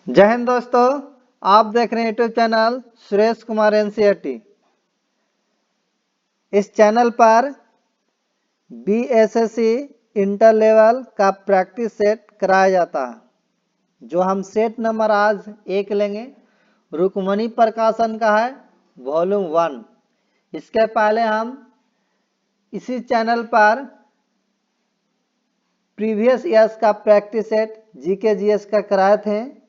जय हिंद दोस्तों, आप देख रहे हैं YouTube channel Suresh Kumar NCERT. इस चैनल पर बीएसएससी इंटर लेवल का प्रैक्टिस सेट कराया जाता है। जो हम सेट नंबर आज 1 लेंगे, रुक्मणी प्रकाशन का है, वॉल्यूम 1। इसके पहले हम इसी चैनल पर प्रीवियस ईयर्स का प्रैक्टिस सेट जीके जीएस का कराए थे।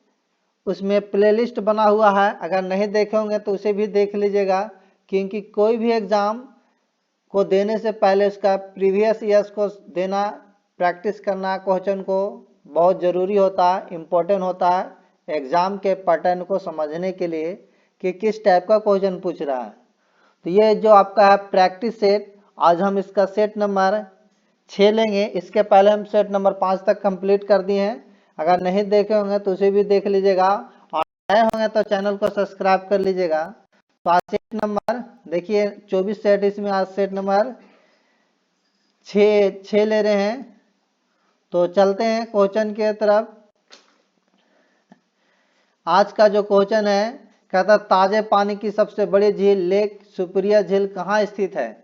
उसमें प्लेलिस्ट बना हुआ है, अगर नहीं देखे होंगे तो उसे भी देख लीजिएगा, क्योंकि कोई भी एग्ज़ाम को देने से पहले उसका प्रीवियस ईयर्स को देना, प्रैक्टिस करना क्वेश्चन को बहुत ज़रूरी होता है, इम्पोर्टेंट होता है एग्ज़ाम के पैटर्न को समझने के लिए कि किस टाइप का क्वेश्चन पूछ रहा है। तो ये जो आपका है प्रैक्टिस सेट, आज हम इसका सेट नंबर 6 लेंगे। इसके पहले हम सेट नंबर 5 तक कंप्लीट कर दिए हैं। अगर नहीं देखे होंगे तो उसे भी देख लीजिएगा, और नए होंगे तो चैनल को सब्सक्राइब कर लीजिएगा। तो आज सेट नंबर देखिए 24 सेट, इसमें आज सेट नंबर 6 ले रहे हैं। तो चलते हैं क्वेश्चन के तरफ। आज का जो क्वेश्चन है, कहता ताजे पानी की सबसे बड़ी झील लेक सुपीरियर झील कहाँ स्थित है?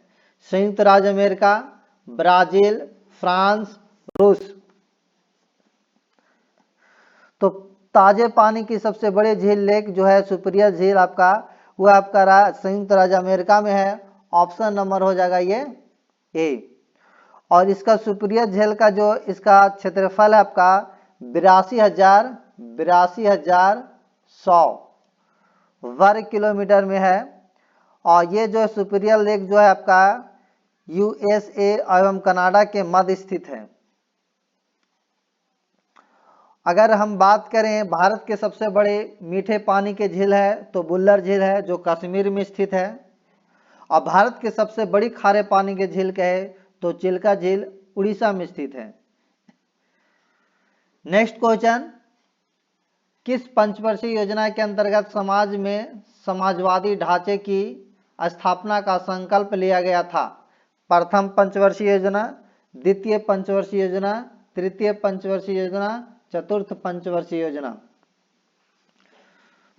संयुक्त राज्य अमेरिका, ब्राजील, फ्रांस, रूस। तो ताजे पानी की सबसे बड़ी झील लेक जो है सुपीरियर झील आपका, वो आपका संयुक्त राज्य अमेरिका में है। ऑप्शन नंबर हो जाएगा ये ए। और इसका सुपीरियर झील का जो इसका क्षेत्रफल है आपका 82,100 वर्ग किलोमीटर में है। और ये जो सुपीरियर लेक जो है आपका यूएसए एवं कनाडा के मध्य स्थित है। अगर हम बात करें भारत के सबसे बड़े मीठे पानी के झील है तो बुल्लर झील है, जो कश्मीर में स्थित है। और भारत के सबसे बड़ी खारे पानी के झील कहे तो चिल्का झील उड़ीसा में स्थित है। नेक्स्ट क्वेश्चन, किस पंचवर्षीय योजना के अंतर्गत समाज में समाजवादी ढांचे की स्थापना का संकल्प लिया गया था? प्रथम पंचवर्षीय योजना, द्वितीय पंचवर्षीय योजना, तृतीय पंचवर्षीय योजना, चतुर्थ पंचवर्षीय योजना।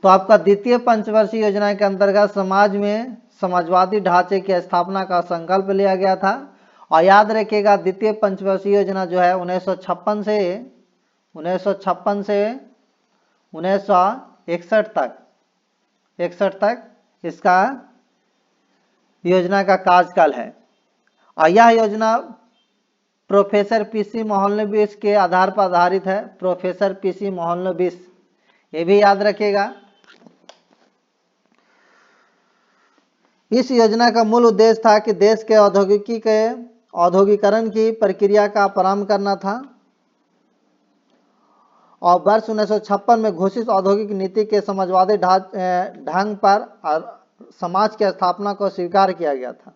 तो आपका द्वितीय पंचवर्षीय योजना के अंतर्गत समाज में समाजवादी ढांचे की स्थापना का संकल्प लिया गया था। और याद रखिएगा, द्वितीय पंचवर्षीय योजना जो है 1956 से 1961 तक इसका योजना का कार्यकाल है। और यह योजना प्रोफेसर पीसी मोहनलविस के आधार पर आधारित है। प्रोफेसर पीसी मोहनलविस, ये भी याद रखिएगा। इस योजना का मूल उद्देश्य था कि देश के औद्योगिकरण की प्रक्रिया का प्रारंभ करना था। और वर्ष 1956 में घोषित औद्योगिक नीति के समाजवादी ढंग पर समाज की स्थापना को स्वीकार किया गया था।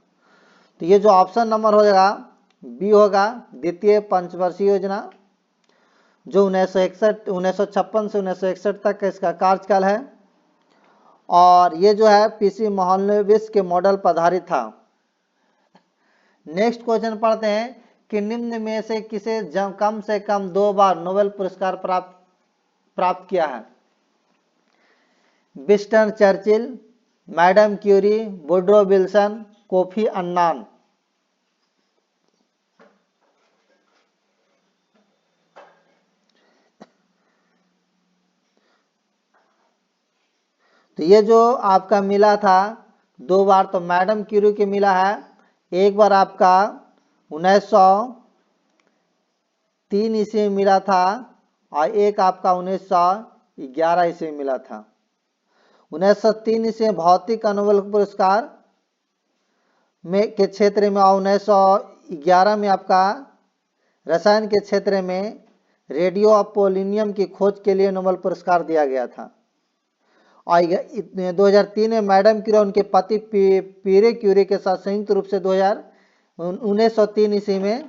तो ये जो ऑप्शन नंबर हो जाएगा बी होगा, द्वितीय पंचवर्षीय योजना, जो 1956 से 1961 तक का इसका कार्यकाल है। और ये जो है पीसी मोहनलविस के मॉडल पर आधारित था। नेक्स्ट क्वेश्चन पढ़ते हैं कि निम्न में से किसे कम से कम 2 बार नोबेल पुरस्कार प्राप्त किया है? Winston Churchill, Madame Curie, Woodrow Wilson, Kofi Annan. तो ये जो आपका मिला था 2 बार, तो मैडम क्यूरी के मिला है। एक बार आपका 1903 ईस्वी में मिला था, और एक आपका 1911 ईस्वी में मिला था। 1903 ईस्वी में भौतिक नोबेल पुरस्कार में के क्षेत्र में, और 1911 में आपका रसायन के क्षेत्र में रेडियो पोलोनियम की खोज के लिए नोबेल पुरस्कार दिया गया था। और 2003 में मैडम क्यूरी उनके पति पीरे क्यूरी के साथ संयुक्त रूप से 1903 ईस्वी में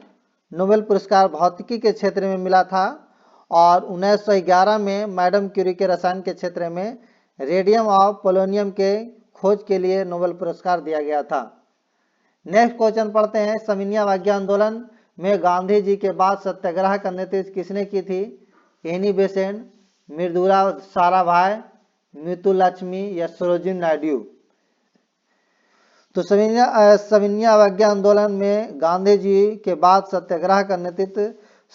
नोबेल पुरस्कार भौतिकी के क्षेत्र में मिला था। और 1911 में मैडम क्यूरी के रसायन के क्षेत्र में रेडियम और पोलोनियम के खोज के लिए नोबेल पुरस्कार दिया गया था। नेक्स्ट क्वेश्चन पढ़ते हैं, सविनय अवज्ञा आंदोलन में गांधी जी के बाद सत्याग्रह का नेतृत्व किसने की थी? एनी बेसेंट, मृदुला साराभाई, मितुलक्ष्मी या सरोजिनी नायडू। तो सविनय अवज्ञा आंदोलन में गांधी जी के बाद सत्याग्रह का नेतृत्व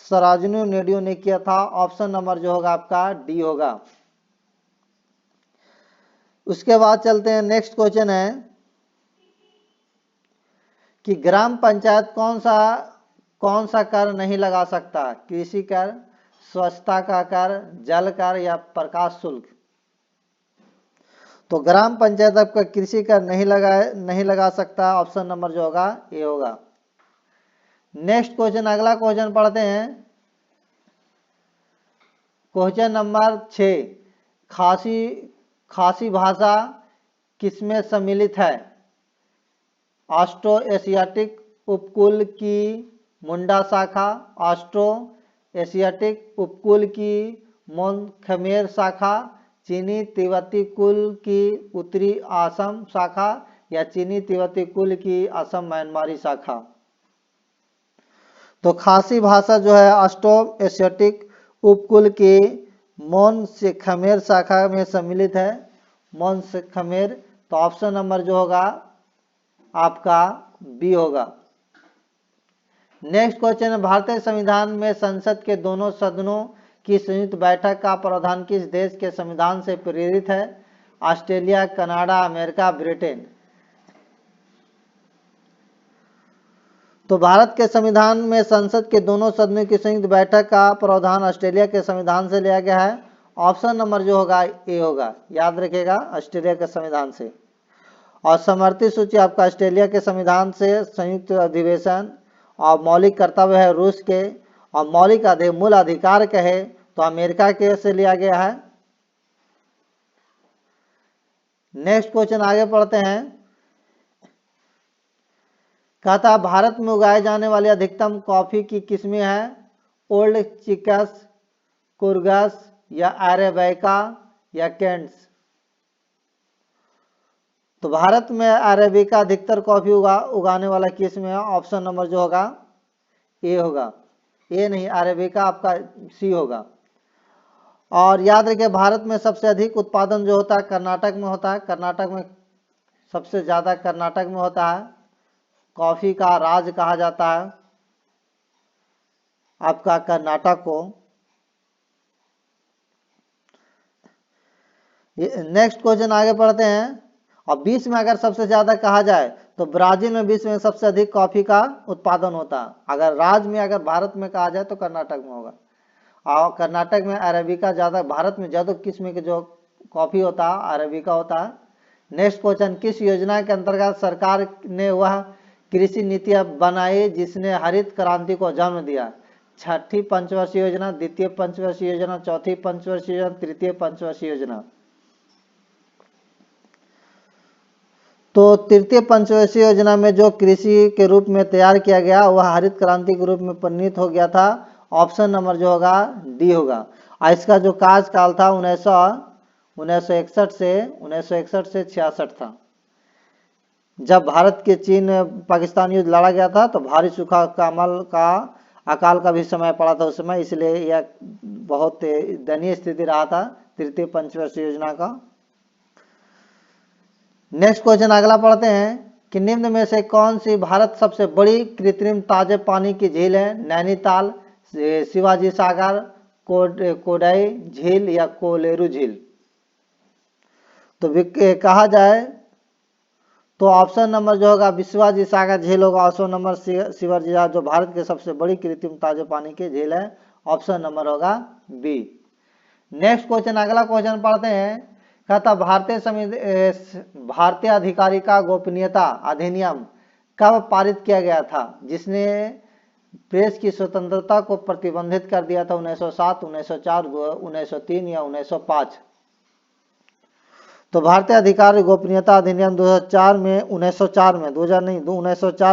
सरोजिनी नायडू ने किया था। ऑप्शन नंबर जो होगा आपका डी होगा। उसके बाद चलते हैं, नेक्स्ट क्वेश्चन है कि ग्राम पंचायत कौन सा कर नहीं लगा सकता? कृषि कर, स्वच्छता का कर, जल कर या प्रकाश शुल्क। तो ग्राम पंचायत आपका कृषि कर नहीं लगा सकता। ऑप्शन नंबर जो होगा ए होगा। नेक्स्ट क्वेश्चन, अगला क्वेश्चन पढ़ते हैं। क्वेश्चन नंबर 6, खासी भाषा किसमें सम्मिलित है? ऑस्ट्रो एशियाटिक उपकूल की मुंडा शाखा, ऑस्ट्रो एशियाटिक उपकूल की मोन खमेर शाखा, चीनी तिब्बती कुल की उत्तरी असम शाखा या चीनी तिब्बती कुल की असम म्यांमारी शाखा। तो खासी भाषा जो है ऑस्ट्रो एशियाटिक उपकूल की मोन से खमेर शाखा में सम्मिलित है, मोन से खमेर। तो ऑप्शन नंबर जो होगा आपका बी होगा। नेक्स्ट क्वेश्चन है, भारतीय संविधान में संसद के दोनों सदनों की संयुक्त बैठक का प्रावधान किस देश के संविधान से प्रेरित है? Australia, Canada, America, Britain. तो भारत के संविधान में संसद के दोनों सदनों की संयुक्त बैठक का प्रावधान ऑस्ट्रेलिया के संविधान से लिया गया है। ऑप्शन नंबर जो होगा ए होगा, याद रखिएगा, ऑस्ट्रेलिया के संविधान से। और समर्थित सूची आपका ऑस्ट्रेलिया के संविधान से, संयुक्त अधिवेशन, और मौलिक कर्तव्य है रूस के, और मौलिक मूल अधिकार कहे तो अमेरिका के से लिया गया है। नेक्स्ट क्वेश्चन आगे पढ़ते हैं। कहता भारत में उगाए जाने वाली अधिकतम कॉफी की किस्में हैं? ओल्ड चिकस, कुर्गस या अरेबिका या केंट्स। तो भारत में अरेबिका अधिकतर कॉफी उगाने वाला किस्म है। ऑप्शन नंबर जो होगा ए होगा, ए नहीं, अरेबिका आपका सी होगा। और याद रखिए, भारत में सबसे अधिक उत्पादन जो होता है कर्नाटक में होता है। कर्नाटक में सबसे ज्यादा कर्नाटक में होता है। कॉफी का राज कहा जाता है आपका कर्नाटक को। नेक्स्ट क्वेश्चन आगे पढ़ते हैं। और विश्व में अगर सबसे ज्यादा कहा जाए तो ब्राजील में विश्व में सबसे अधिक कॉफी का उत्पादन होता है। अगर राज्य में, अगर भारत में कहा जाए तो कर्नाटक में होगा। और कर्नाटक में अरेबिका ज्यादा, भारत में ज्यादा किस्म के जो कॉफी होता है अरेबिका होता है। नेक्स्ट क्वेश्चन, किस योजना के अंतर्गत सरकार ने वह कृषि नीतियां बनाई जिसने हरित क्रांति को जन्म दिया? छठी पंचवर्षीय योजना, द्वितीय पंचवर्षीय योजना, चौथी पंचवर्षीय योजना, तृतीय पंचवर्षीय योजना। तो तृतीय पंचवर्षीय योजना में जो कृषि के रूप में तैयार किया गया वह हरित क्रांति के रूप में परिणत हो गया था। ऑप्शन नंबर जो होगा डी होगा। और इसका जो कार्यकाल था 1961 से 66 था। जब भारत के चीन पाकिस्तान युद्ध लड़ा गया था तो भारी सूखा का अकाल का भी समय पड़ा था उस समय, इसलिए यह बहुत दयनीय स्थिति रहा था तृतीय पंचवर्षीय योजना का। नेक्स्ट क्वेश्चन अगला पढ़ते हैं कि निम्न में से कौन सी भारत सबसे बड़ी कृत्रिम ताजे पानी की झील है? नैनीताल, शिवाजी सागर, कोडाई झील या कोलेरू झील। तो कहा जाए तो ऑप्शन नंबर जो होगा शिवाजी सागर झील होगा। ऑप्शन नंबर शिवाजी जो भारत की सबसे बड़ी कृत्रिम ताजे पानी की झील है। ऑप्शन नंबर होगा बी। नेक्स्ट क्वेश्चन अगला क्वेश्चन पढ़ते हैं। कहता भारतीय अधिकारिता गोपनीयता अधिनियम कब पारित किया गया था जिसने प्रेस की स्वतंत्रता को प्रतिबंधित कर दिया था? 1907, 1904, 1903 या 1905। तो भारतीय अधिकार गोपनीयता अधिनियम 2004 में 1904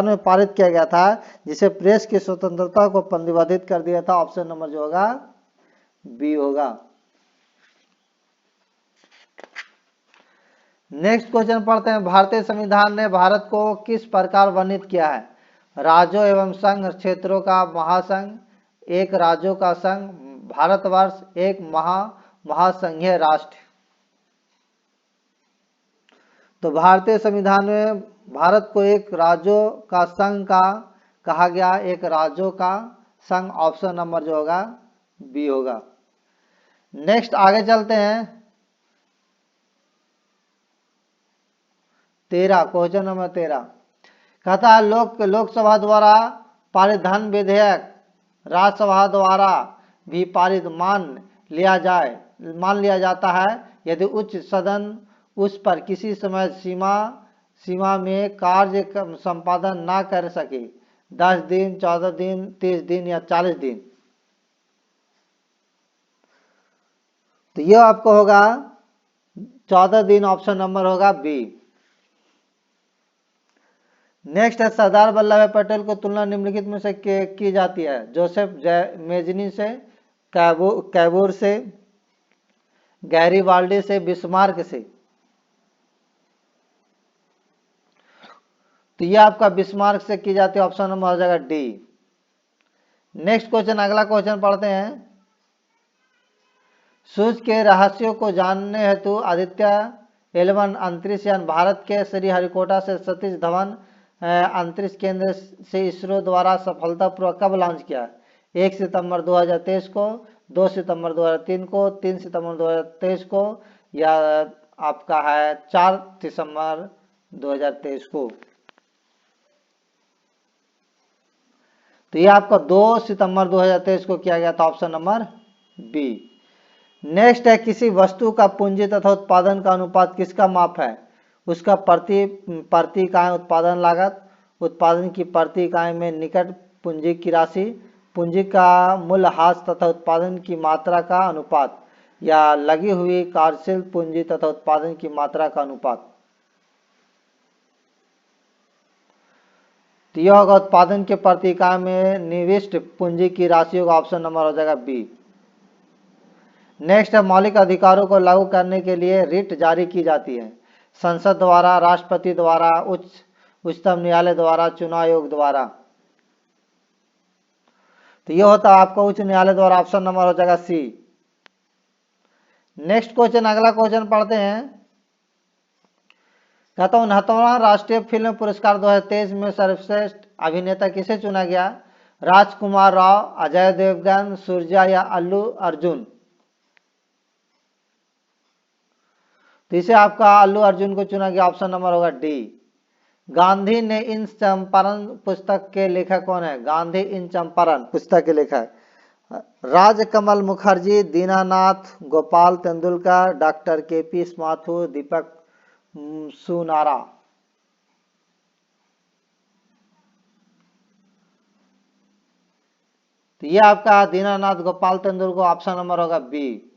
में पारित किया गया था जिसे प्रेस की स्वतंत्रता को प्रतिबंधित कर दिया था। ऑप्शन नंबर जो होगा बी होगा। नेक्स्ट क्वेश्चन पढ़ते हैं। भारतीय संविधान ने भारत को किस प्रकार वर्णित किया है? राज्यों एवं संघ क्षेत्रों का महासंघ, एक राज्यों का संघ, भारतवर्ष, एक महासंघीय राष्ट्र। तो भारतीय संविधान में भारत को एक राज्यों का संघ का कहा गया, एक राज्यों का संघ। ऑप्शन नंबर जो होगा बी होगा। नेक्स्ट आगे चलते हैं 13, क्वेश्चन नंबर 13 कहता है लोकसभा द्वारा पारित धन विधेयक राज्यसभा द्वारा भी पारित मान लिया जाता है यदि उच्च सदन उस पर किसी समय सीमा में कार्य संपादन ना कर सके, 10 दिन, 14 दिन, 30 दिन या 40 दिन। तो यह आपको होगा 14 दिन, ऑप्शन नंबर होगा बी। नेक्स्ट है सरदार वल्लभ भाई पटेल को तुलना निम्नलिखित में से की जाती है। जोसेफ मेजनी से, कैबूर से, गैरीबाल्डी से, बिस्मार्क से। तो यह आपका बिस्मार्क से की जाती है, ऑप्शन नंबर हो जाएगा डी। नेक्स्ट क्वेश्चन, अगला क्वेश्चन पढ़ते हैं। सूर्य के रहस्यों को जानने हेतु आदित्य 11 अंतरिक्ष यान भारत के श्रीहरिकोटा से सतीश धवन अंतरिक्ष केंद्र से इसरो द्वारा सफलतापूर्वक कब लॉन्च किया? 1 सितंबर 2023 को, 2 सितंबर 2003 को, 3 सितंबर 2023 को, या आपका है 4 दिसंबर 2023 को। तो ये आपका 2 सितंबर 2023 को किया गया था, ऑप्शन नंबर बी। नेक्स्ट है किसी वस्तु का पूंजी तथा उत्पादन का अनुपात किसका माप है? उसका प्रति इकाई उत्पादन लागत, उत्पादन की प्रति इकाई में निकट पूंजी की राशि, पूंजी का मूल्यह्रास तथा उत्पादन की मात्रा का अनुपात, या लगी हुई कार्यशील पूंजी तथा उत्पादन की मात्रा का अनुपात। तो यह होगा उत्पादन के प्रति इकाई में निविष्ट पूंजी की राशि होगा, ऑप्शन नंबर हो जाएगा बी। नेक्स्ट है मौलिक अधिकारों को लागू करने के लिए रिट जारी की जाती है। संसद द्वारा, राष्ट्रपति द्वारा, उच्चतम न्यायालय द्वारा, चुनाव आयोग द्वारा। तो यह होता है आपका उच्च न्यायालय द्वारा, ऑप्शन नंबर हो जाएगा सी। नेक्स्ट क्वेश्चन, अगला क्वेश्चन पढ़ते हैं। कहता हूं 69वां राष्ट्रीय फिल्म पुरस्कार 2023 में सर्वश्रेष्ठ अभिनेता किसे चुना गया? राजकुमार राव, अजय देवगन, सूर्या या अल्लू अर्जुन। तो इसे आपका अल्लू अर्जुन को चुना गया, ऑप्शन नंबर होगा डी। गांधी ने इन चंपारण पुस्तक के लेखक कौन है? गांधी इन चंपारण पुस्तक के लेखक राजकमल मुखर्जी, दीनानाथ गोपाल तेंदुलकर, डॉक्टर केपी माथुर, दीपक सुनारा। तो ये आपका दीनानाथ गोपाल तेंदुलकर, ऑप्शन नंबर होगा बी।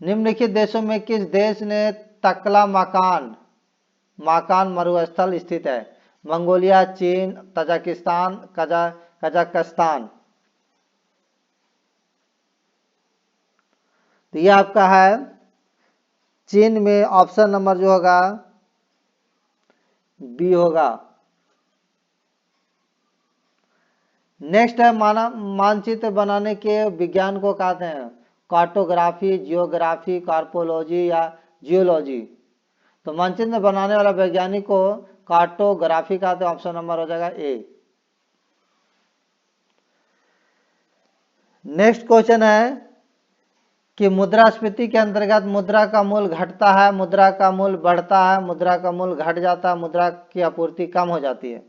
निम्नलिखित देशों में किस देश ने तकला माकान मरुस्थल स्थित है? मंगोलिया, चीन, तजाकिस्तान, कजाकिस्तान। तो ये आपका है चीन में, ऑप्शन नंबर जो होगा बी होगा। नेक्स्ट है मानचित्र बनाने के विज्ञान को कहते हैं? कार्टोग्राफी, जियोग्राफी, कार्पोलॉजी या जियोलॉजी। तो मानचित्र बनाने वाला वैज्ञानिक को कार्टोग्राफी कहते हैं, ऑप्शन नंबर हो जाएगा ए। नेक्स्ट क्वेश्चन है कि मुद्रास्फीति के अंतर्गत मुद्रा का मूल्य घटता है, मुद्रा का मूल्य बढ़ता है, मुद्रा का मूल्य घट जाता है, मुद्रा की आपूर्ति कम हो जाती है।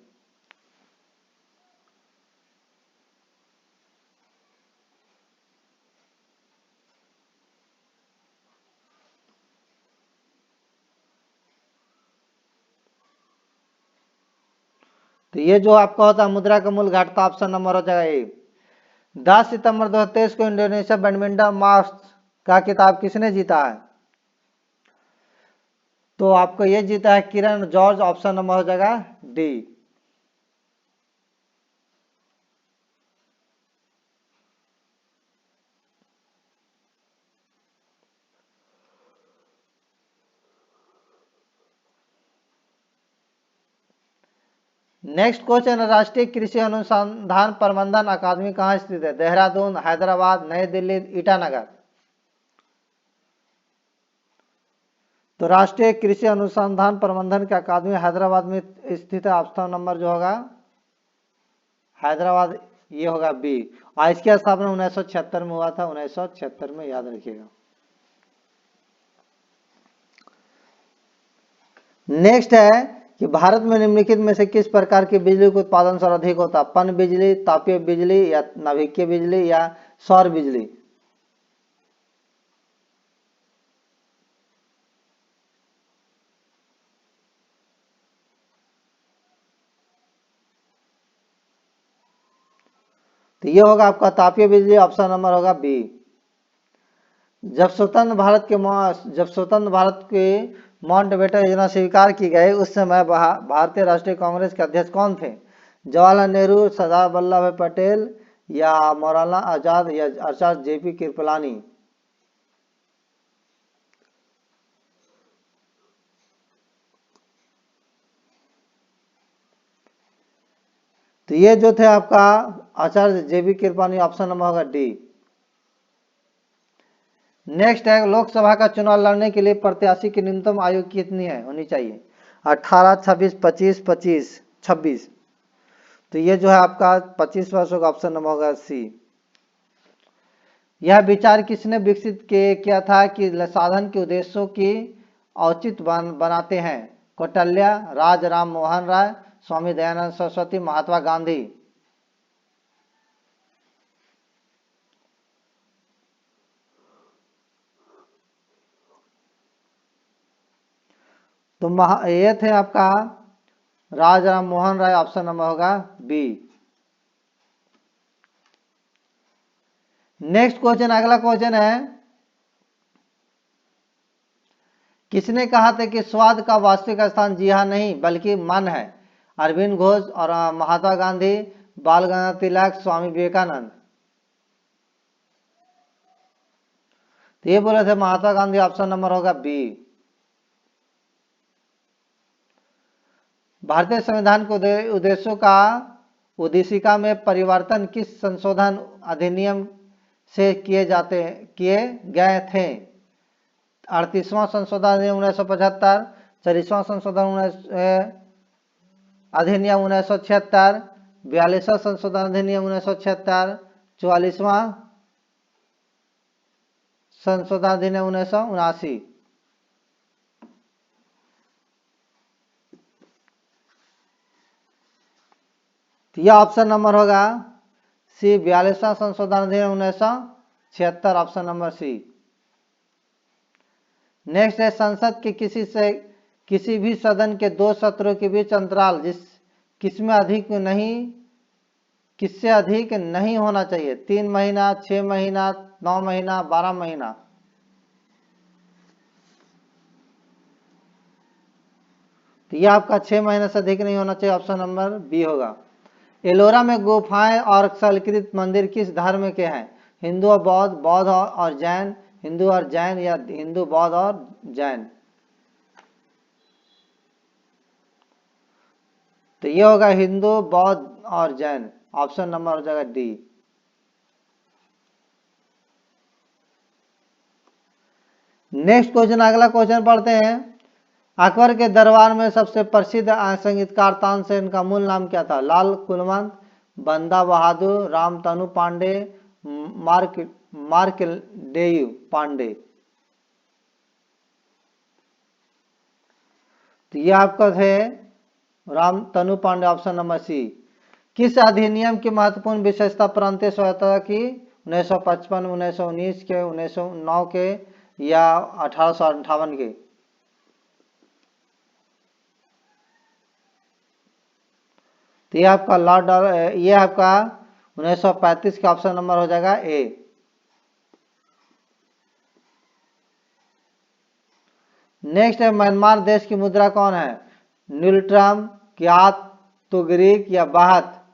तो ये जो आपका होता है मुद्रा का मूल्य घटता, ऑप्शन नंबर हो जाएगा ए। 10 सितंबर 2023 को इंडोनेशिया बैडमिंटन मास्टर्स का खिताब किसने जीता है? तो आपको ये जीता है किरण जॉर्ज, ऑप्शन नंबर हो जाएगा डी। नेक्स्ट क्वेश्चन, राष्ट्रीय कृषि अनुसंधान प्रबंधन अकादमी कहाँ स्थित है? देहरादून, हैदराबाद, नई दिल्ली, ईटानगर। तो राष्ट्रीय कृषि अनुसंधान प्रबंधन की अकादमी हैदराबाद में स्थित है। ऑप्शन नंबर जो होगा हैदराबाद, ये होगा बी। और इसकी स्थापना 1976 में हुआ था, 1976 में, याद रखिएगा। नेक्स्ट है कि भारत में निम्नलिखित में से किस प्रकार की बिजली का उत्पादन सर्वाधिक होता है? पन बिजली, तापीय बिजली, या नाभिकीय बिजली, या सौर बिजली? तो ये होगा आपका तापीय बिजली, ऑप्शन नंबर होगा बी। जब स्वतंत्र भारत के माउंटबेटन योजना स्वीकार की गई, उस समय भारतीय राष्ट्रीय कांग्रेस के अध्यक्ष कौन थे? जवाहरलाल नेहरू, सरदार वल्लभ भाई पटेल, या मौलाना आजाद, या आचार्य जेपी कृपलानी? तो ये जो थे आपका आचार्य जेबी कृपलानी, ऑप्शन नंबर होगा डी। नेक्स्ट है लोकसभा का चुनाव लड़ने के लिए प्रत्याशी की न्यूनतम आयु कितनी है होनी चाहिए? 18, 26, 25, 25, 26? तो ये जो है आपका 25 वर्ष होगा, ऑप्शन नंबर होगा सी। यह विचार किसने विकसित किया था कि साधन के उद्देश्यों की औचित्य बनाते हैं? कौटिल्य, राज राम मोहन राय, स्वामी दयानंद सरस्वती, महात्मा गांधी? तो ये थे आपका राजा मोहन राय, ऑप्शन नंबर होगा बी। नेक्स्ट क्वेश्चन, अगला क्वेश्चन है, किसने कहा था कि स्वाद का वास्तविक स्थान जी हाँ नहीं बल्कि मन है? अरविंद घोष, और महात्मा गांधी, बाल गंगाधर तिलक, स्वामी विवेकानंद? तो ये बोले थे महात्मा गांधी, ऑप्शन नंबर होगा बी। भारतीय संविधान के उद्देश्यों का उद्देशिका में परिवर्तन किस संशोधन अधिनियम से किए गए थे? 38वां संशोधन अधिनियम 1975, 40वां संशोधन अधिनियम 1976, 42वां संशोधन अधिनियम 1976, 44वां संशोधन अधिनियम 1979? यह ऑप्शन नंबर होगा सी, 42वां संशोधन अधिनियम 1976, ऑप्शन नंबर सी। नेक्स्ट है, संसद के किसी भी सदन के दो सत्रों के बीच अंतराल किससे अधिक नहीं होना चाहिए? 3 महीना, 6 महीना, 9 महीना, 12 महीना? तो यह आपका 6 महीने से अधिक नहीं होना चाहिए, ऑप्शन नंबर बी होगा। एलोरा में गुफाएं और संकलित मंदिर किस धर्म के हैं? हिंदू और बौद्ध, बौद्ध और जैन, हिंदू और जैन, या हिंदू, बौद्ध और जैन? तो ये होगा हिंदू, बौद्ध और जैन, ऑप्शन नंबर हो जाएगा डी। नेक्स्ट क्वेश्चन, अगला क्वेश्चन पढ़ते हैं। अकबर के दरबार में सबसे प्रसिद्ध संगीतकार तानसेन का मूल नाम क्या था? लाल कुलवंत, बंदा बहादुर, रामतनु पांडे, मार्कंडेय पांडे? तो ये आपका थे Ramtanu Pandey, option number C. किस अधिनियम की महत्वपूर्ण विशेषता प्रांतीय स्वायत्तता की? 1955, 1919 के, 1909 के, या 1858 के? तो ये आपका ये आपका 1935 का ऑप्शन नंबर हो जाएगा ए। नेक्स्ट है, म्यांमार देश की मुद्रा कौन है? न्यूल्ट्रम, क्यात, तुगरिक, या बाहत?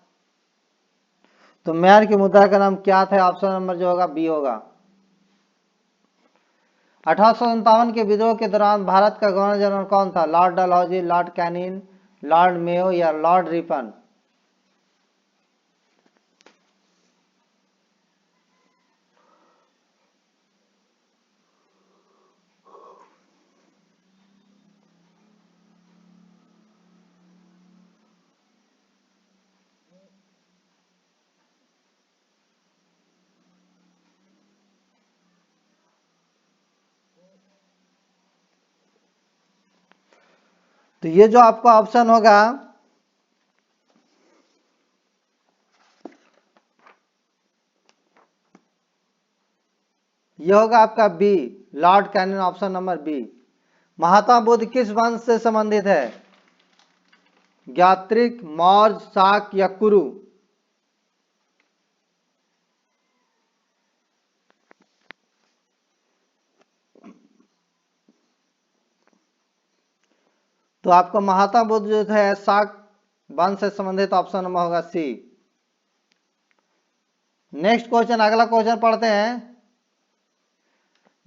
तो म्यांमार की मुद्रा का नाम क्या था, ऑप्शन नंबर जो होगा बी होगा। 1857 के विद्रोह के दौरान भारत का गवर्नर जनरल कौन था? Lord Dalhousie, Lord Canning, Lord Mayo, या लॉर्ड रिपन? तो ये जो आपका ऑप्शन होगा, ये होगा आपका B, Lord Canning, option number B. Mahatma Buddha किस वंश से संबंधित है? ज्ञात्रिक, मौर्य, शाक या कुरु? तो आपको महात्मा बुद्ध जो है शाक वंश से संबंधित, ऑप्शन नंबर होगा सी। नेक्स्ट क्वेश्चन, अगला क्वेश्चन पढ़ते हैं।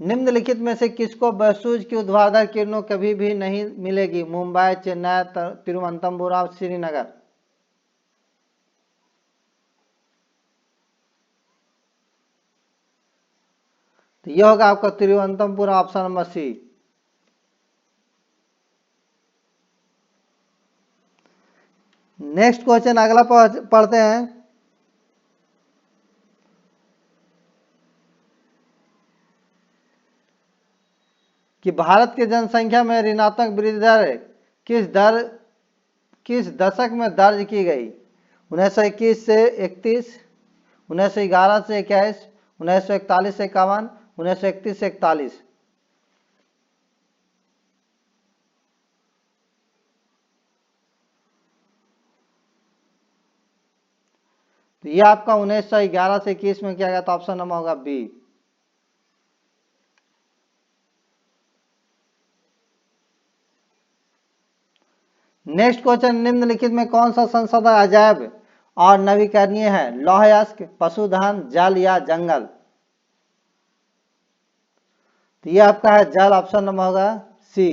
निम्नलिखित में से किसको सूरज की ऊर्ध्वाधर किरणों कभी भी नहीं मिलेगी? मुंबई, चेन्नई, तिरुवनंतपुरम, श्रीनगर? तो यह होगा आपका Thiruvananthapuram, option number C. Next question अगला पढ़ते हैं। कि भारत की जनसंख्या में ऋणात्मक वृद्धि दर किस दशक में दर्ज की गई? 1921 से 31, 1911 से 21, 1941 से 51, 1931 से 41? तो ये आपका 1911 से 21 में किया गया, तो ऑप्शन नंबर होगा बी। नेक्स्ट क्वेश्चन, निम्नलिखित में कौन सा संसाधन अजैव और नवीकरणीय है? लौह अयस्क, पशुधन, जल या जंगल? तो ये आपका है जल, ऑप्शन नंबर होगा सी।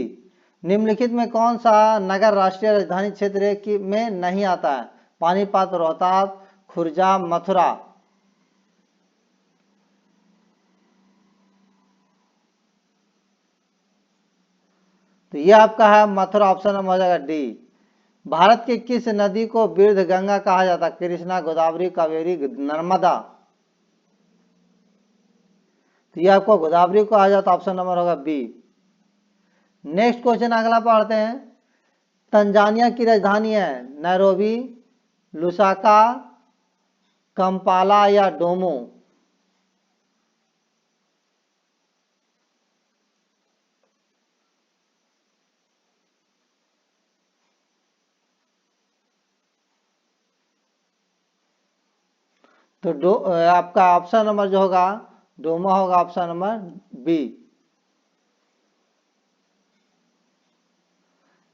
निम्नलिखित में कौन सा नगर राष्ट्रीय राजधानी क्षेत्र में नहीं आता है? पानीपत, रोहतास, खुर्जा, मथुरा? तो ये आपका है मथुरा, ऑप्शन नंबर हो जाएगा डी। भारत की किस नदी को वृद्ध गंगा कहा जाता है? कृष्णा, गोदावरी, कावेरी, नर्मदा? तो ये आपको गोदावरी को कहा जाता है, ऑप्शन नंबर होगा बी। नेक्स्ट क्वेश्चन अगला पढ़ते हैं। तंजानिया की राजधानी है नैरोबी, लुसाका, कंपाला या डोमो? तो आपका ऑप्शन नंबर जो होगा डोमो होगा, ऑप्शन नंबर बी।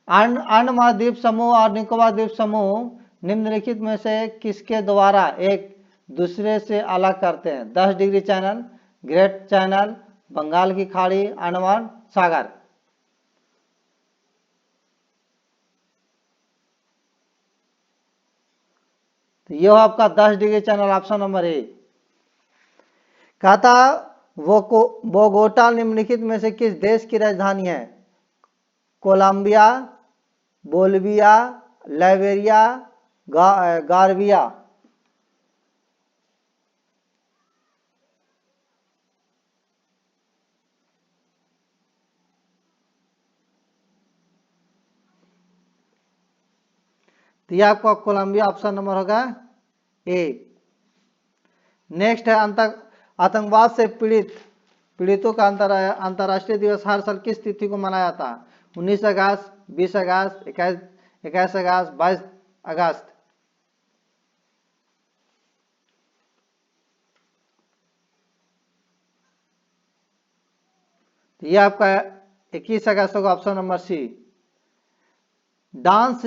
अंडमान द्वीप समूह और निकोबार द्वीप समूह निम्नलिखित में से किसके द्वारा एक दूसरे से अलग करते हैं? 10 degree channel, great channel, Bengal की खाड़ी, अंडमान सागर? तो यह आपका 10 degree channel, option number A. कहता बोगोटा निम्नलिखित में से किस देश की राजधानी है? कोलंबिया, बोलिविया, लाइबेरिया, गार्बिया? तो यह आपका कोलंबिया, ऑप्शन नंबर होगा ए। नेक्स्ट है आतंकवाद से पीड़ितों का अंतर्राष्ट्रीय दिवस हर साल किस तिथि को मनाया जाता है? 19 अगस्त, 20 अगस्त, 21 अगस्त, 22 अगस्त? तो ये आपका 21 अगस्त होगा, option number C. Dance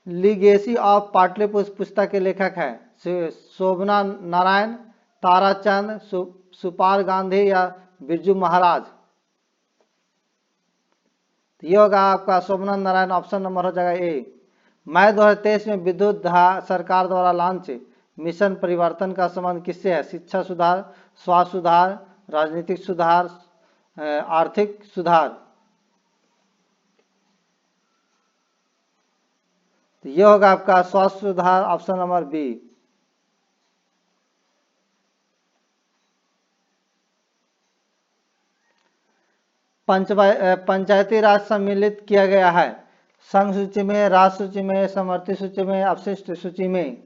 legacy of Pataliputra पुस्तक के लेखक है शोभना नारायण, ताराचंद, सुपाल गांधी या बिरजू महाराज? तो ये होगा आपका शोभना नारायण, ऑप्शन नंबर हो जाएगा ए। मई 2023 में विद्युत सरकार द्वारा लॉन्च मिशन परिवर्तन का संबंध किससे है? शिक्षा सुधार, स्वास्थ्य सुधार, राजनीतिक सुधार, आर्थिक सुधार? तो ये होगा आपका स्वास्थ्य सुधार, ऑप्शन नंबर बी। पंचायती राज सम्मिलित किया गया है संघ सूची में, राज्य सूची में, समवर्ती सूची में, अवशिष्ट सूची में।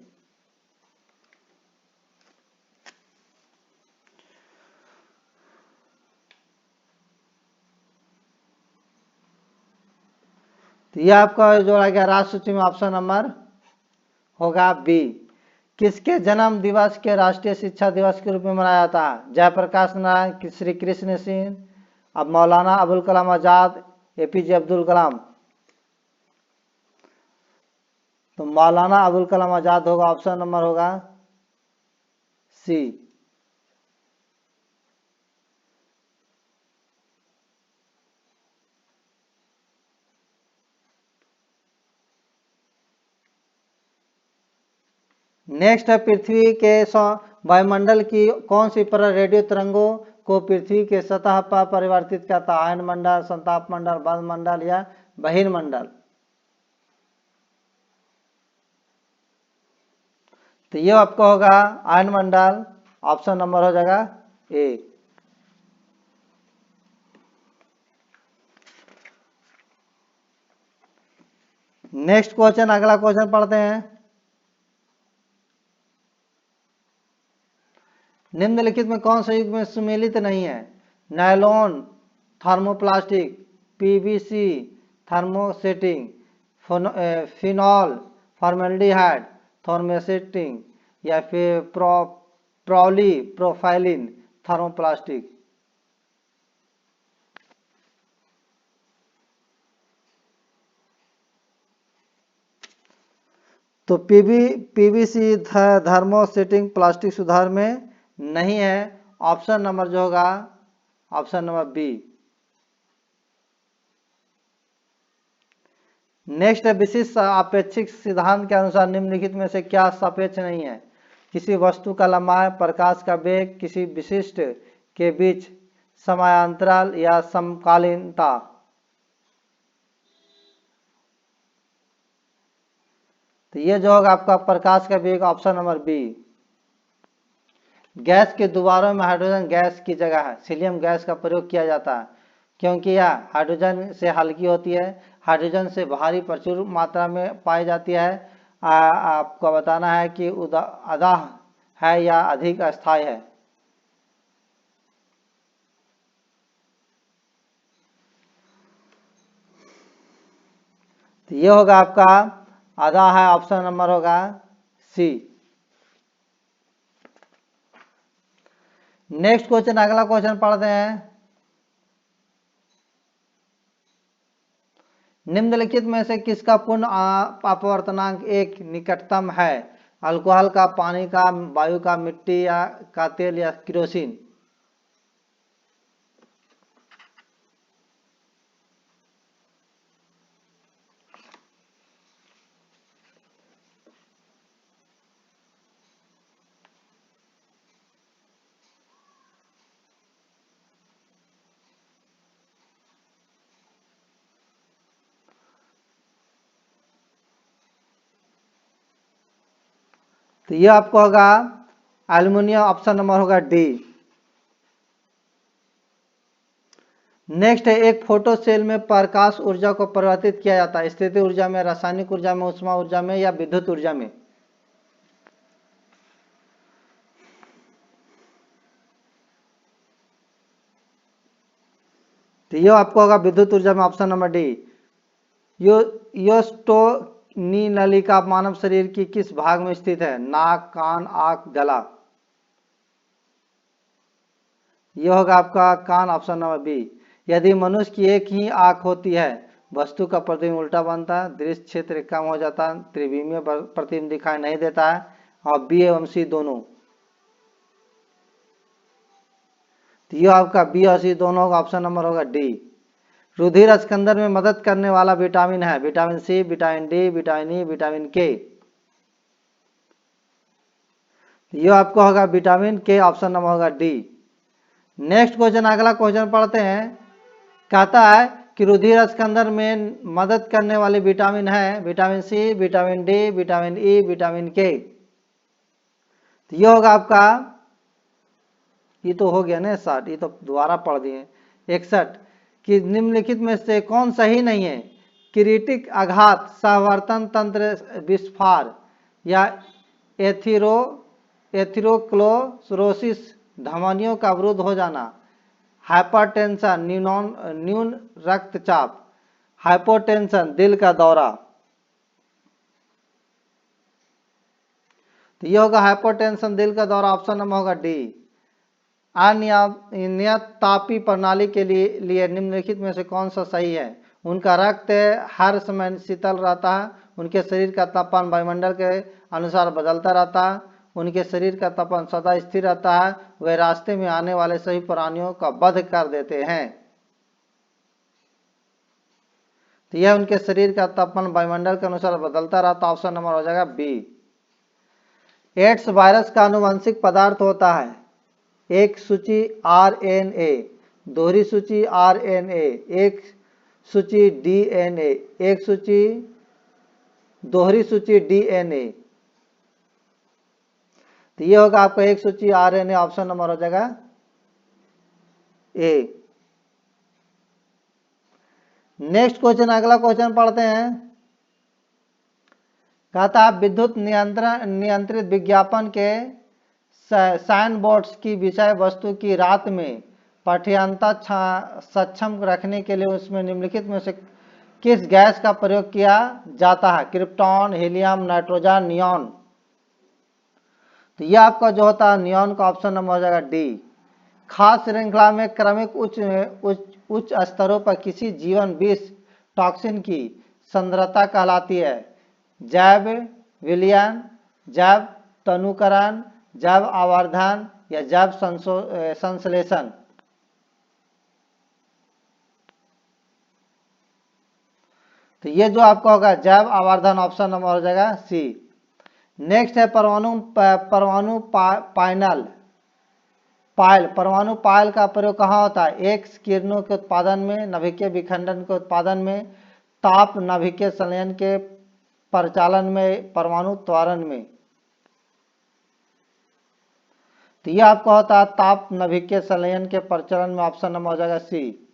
तो यह आपका जोड़ा गया राज्य सूची में, ऑप्शन नंबर होगा बी। किसके जन्म दिवस के राष्ट्रीय शिक्षा दिवस के रूप में मनाया जाता है? जयप्रकाश नारायण, श्री कृष्ण सिंह, अब मौलाना अबुल कलाम आजाद, एपीजे अब्दुल कलाम। तो मौलाना अबुल कलाम आजाद होगा, ऑप्शन नंबर होगा सी। नेक्स्ट है, पृथ्वी के वायुमंडल की कौन सी परत रेडियो तरंगों को पृथ्वी के सतह पर परिवर्तित करता है? आयन मंडल, संताप मंडल, बंध मंडल या बहिर्मंडल? तो ये आपका होगा आयन मंडल, ऑप्शन नंबर हो जाएगा ए। नेक्स्ट क्वेश्चन, अगला क्वेश्चन पढ़ते हैं। निम्नलिखित में कौन सा युग्म में सुमेलित नहीं है? Nylon, thermoplastic, PVC, thermosetting, phenol, formaldehyde, thermosetting या फिर प्रोफाइलिन, थर्मोप्लास्टिक। तो पीवीसी थर्मोसेटिंग प्लास्टिक सुधार में नहीं है, ऑप्शन नंबर जो होगा ऑप्शन नंबर बी। नेक्स्ट है, विशिष्ट आपेक्षिक सिद्धांत के अनुसार निम्नलिखित में से क्या सापेक्ष नहीं है? किसी वस्तु का लंबाई, प्रकाश का वेग, किसी विशिष्ट के बीच समयांतराल या समकालीनता। तो ये जो होगा आपका प्रकाश का वेग, ऑप्शन नंबर बी। गैस के दोबारों में हाइड्रोजन गैस की जगह है हीलियम गैस का प्रयोग किया जाता है, क्योंकि यह हाइड्रोजन से हल्की होती है, हाइड्रोजन से भारी प्रचुर मात्रा में पाई जाती है। आपको बताना है कि अदाह है या अधिक अस्थायी है। तो ये होगा आपका आधा है, ऑप्शन नंबर होगा सी। नेक्स्ट क्वेश्चन, अगला क्वेश्चन पढ़ते हैं। निम्नलिखित में से किसका पूर्ण अपवर्तनांक एक निकटतम है? अल्कोहल का, पानी का, वायु का, मिट्टी या का तेल या केरोसिन? तो ये आपको होगा एल्युमिनियम, ऑप्शन नंबर होगा डी। नेक्स्ट है, एक फोटो सेल में प्रकाश ऊर्जा को परिवर्तित किया जाता है स्थिति ऊर्जा में, रासायनिक ऊर्जा में, ऊष्मा ऊर्जा में या विद्युत ऊर्जा में? तो ये आपको होगा विद्युत ऊर्जा में, ऑप्शन नंबर डी। योस्टोनी नलिका मानव शरीर की किस भाग में स्थित है? नाक, कान, आंख, गला? यह होगा आपका कान, ऑप्शन नंबर बी। यदि मनुष्य की एक ही आंख होती है, वस्तु का प्रतिबिंब उल्टा बनता है, दृश्य क्षेत्र कम हो जाता है, त्रिविमीय प्रतिबिंब दिखाई नहीं देता है, और बी एवं सी दोनों। तो यह आपका बी और सी दोनों का ऑप्शन नंबर होगा डी। रुधिर स्कंदन में मदद करने वाला विटामिन है? Vitamin C, vitamin D, vitamin E, vitamin K? यह आपको होगा विटामिन के, ऑप्शन नंबर होगा डी। नेक्स्ट क्वेश्चन, अगला क्वेश्चन पढ़ते हैं। कहता है कि रुधिर स्कंदन में मदद करने वाले विटामिन है vitamin C, vitamin D, vitamin E, vitamin K? तो ये होगा आपका, ये तो हो गया ना 60, ये तो दोबारा पढ़ दिए 61, कि निम्नलिखित में से कौन सही नहीं है? किरीटिक आघात, सहवर्तन तंत्र विस्फार या एथिरोस्क्लेरोसिस, धमनियों का अवरुद्ध हो जाना, हाइपरटेंशन, न्यून रक्तचाप, हाइपोटेंशन, दिल का दौरा। तो ये होगा हाइपोटेंशन, दिल का दौरा, ऑप्शन नंबर होगा डी। अनियत तापी प्रणाली के लिए निम्नलिखित में से कौन सा सही है? उनका रक्त हर समय शीतल रहता है, उनके शरीर का तापमान वायुमंडल के अनुसार बदलता रहता है, उनके शरीर का तापमान सदा स्थिर रहता है, वे रास्ते में आने वाले सभी प्राणियों का वध कर देते हैं। तो यह उनके शरीर का तापमान वायुमंडल के अनुसार बदलता रहता है, ऑप्शन नंबर हो जाएगा बी। एड्स वायरस का आनुवंशिक पदार्थ होता है, एक सूची आरएनए, दोहरी सूची आरएनए, एक सूची डीएनए, एक सूची दोहरी सूची डीएनए। तो ये होगा आपका एक सूची आरएनए, ऑप्शन नंबर हो जाएगा ए। नेक्स्ट क्वेश्चन, अगला क्वेश्चन पढ़ते हैं। कहता है विद्युत नियंत्रित विज्ञापन के साइन बोर्ड्स की विषय वस्तु की रात में पठनीयता सक्षम रखने के लिए उसमें निम्नलिखित में से किस गैस का प्रयोग किया जाता है? Krypton, helium, nitrogen, neon. तो यह आपका जो होता है नियॉन का, ऑप्शन नंबर हो जाएगा डी। खास श्रृंखला में क्रमिक उच्च स्तरों पर किसी जीवन विष टॉक्सिन की सांद्रता कहलाती है? जैव विलयन, जैव तनुकरण, जैव आवर्धन या जैव संश्लेषण। तो ये जो आपका होगा जैव आवर्धन, ऑप्शन नंबर हो जाएगा सी। नेक्स्ट है परमाणु पायल का प्रयोग कहाँ होता है? एक्स किरणों के उत्पादन में, नाभिकीय विखंडन के उत्पादन में, ताप नाभिकीय संलयन के परिचालन में, परमाणु त्वरण में। तो यह आपका होता है ताप नाभिकीय संलयन के परिचालन में, ऑप्शन नंबर हो जाएगा सी।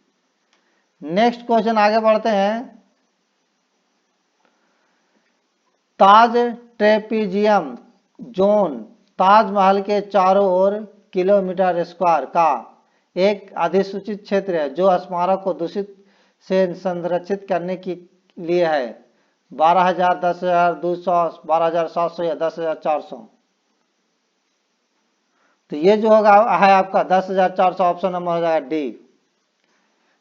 नेक्स्ट क्वेश्चन आगे बढ़ते हैं। ताज ट्रेपीजियम जोन ताजमहल के चारों ओर किलोमीटर स्क्वायर का एक अधिसूचित क्षेत्र है जो स्मारक को दूषित से संरक्षित करने के लिए है। 12,000, 10,200, 12,700 या 10,400। तो ये जो होगा है आपका 10,400, ऑप्शन नंबर हो जाएगा डी।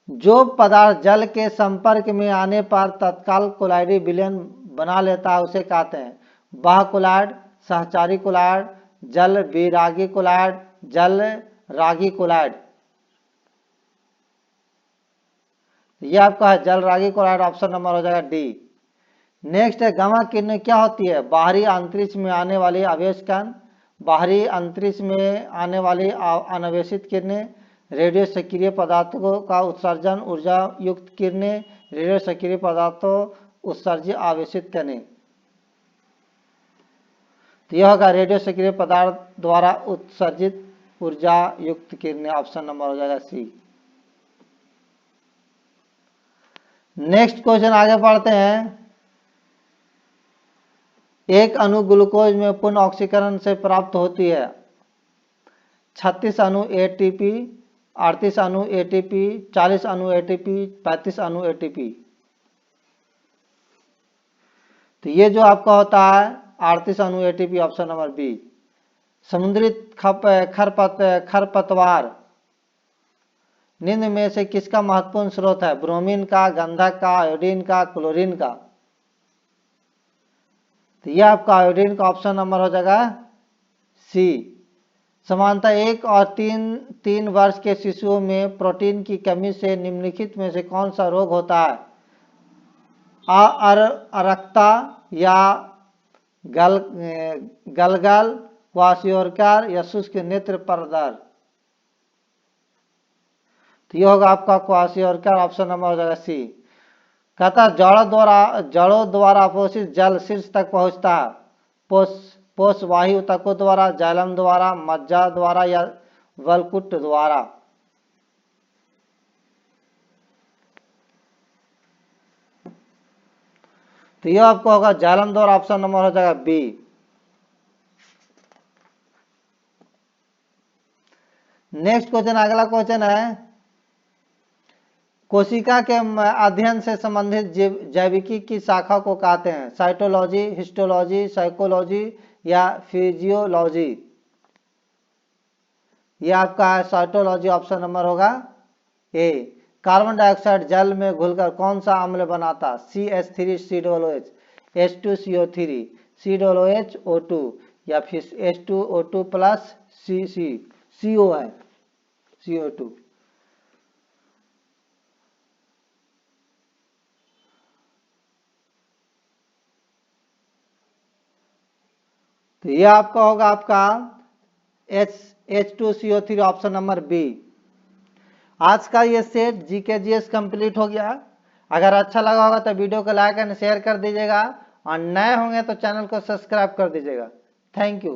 जो पदार्थ जल के संपर्क में आने पर तत्काल कोलाइडी विलयन बना लेता है उसे कहते हैं बाह्य कोलाइड, सहचारी कोलाइड, जल विरागी कोलाइड, जल रागी कोलाइड। यह आपका है जल रागी कोलाइड, ऑप्शन नंबर हो जाएगा डी। नेक्स्ट है गामा किरणें क्या होती है? बाहरी अंतरिक्ष में आने वाली आवेश कण, बाहरी अंतरिक्ष में आने वाली अनावेशित किरणें, रेडियो सक्रिय पदार्थों का उत्सर्जन, ऊर्जा युक्त किरणें, रेडियो सक्रिय पदार्थों उत्सर्जित आवेशित किरणें। तो यह होगा रेडियो सक्रिय पदार्थ द्वारा उत्सर्जित ऊर्जा युक्त किरणें, ऑप्शन नंबर हो जाएगा सी। नेक्स्ट क्वेश्चन आगे बढ़ते हैं। एक अणु ग्लूकोज में पूर्ण ऑक्सीकरण से प्राप्त होती है 36 अणु एटीपी, 38 अणु एटीपी, 40 अणु एटीपी, 35 अणु एटीपी। तो ये जो आपका होता है 38 अणु एटीपी, ऑप्शन नंबर बी। समुद्री खरपतवार निम्न में से किसका महत्वपूर्ण स्रोत है? ब्रोमीन का, गंधक का, आयोडीन का, क्लोरीन का। तो यह आपका आयोडीन का, ऑप्शन नंबर हो जाएगा सी। समानता 1 और 3 वर्ष के शिशुओं में प्रोटीन की कमी से निम्नलिखित में से कौन सा रोग होता है? अरक्ता या गलगल, क्वाशियोरकर या शुष्क नेत्र परदर। तो यह होगा आपका क्वाशियोरकर, ऑप्शन नंबर हो जाएगा सी। कहता जड़ों द्वारा अपोषित जल शीर्ष तक पहुंचता है पोषवायु तत्वों द्वारा, जाइलम द्वारा, मज्जा द्वारा या वलकुट द्वारा। तो ये आपको होगा जालंधर, ऑप्शन नंबर हो जाएगा बी। नेक्स्ट क्वेश्चन, अगला क्वेश्चन है कोशिका के अध्ययन से संबंधित जैविकी की शाखा को कहते हैं? साइटोलॉजी, हिस्टोलॉजी, साइकोलॉजी या फिजियोलॉजी? ये आपका है साइटोलॉजी, ऑप्शन नंबर होगा ए। कार्बन डाइऑक्साइड जल में घुलकर कौन सा अम्ल बनाता? CH3COOH, H2CO3, COOH, या फिर H2O2 प्लस CO है, CO2। तो ये आपका होगा आपका H2CO3, ऑप्शन नंबर बी। आज का ये सेट GKGS कंप्लीट हो गया। अगर अच्छा लगा होगा तो वीडियो को लाइक एंड शेयर कर दीजिएगा, और नए होंगे तो चैनल को सब्सक्राइब कर दीजिएगा। Thank you.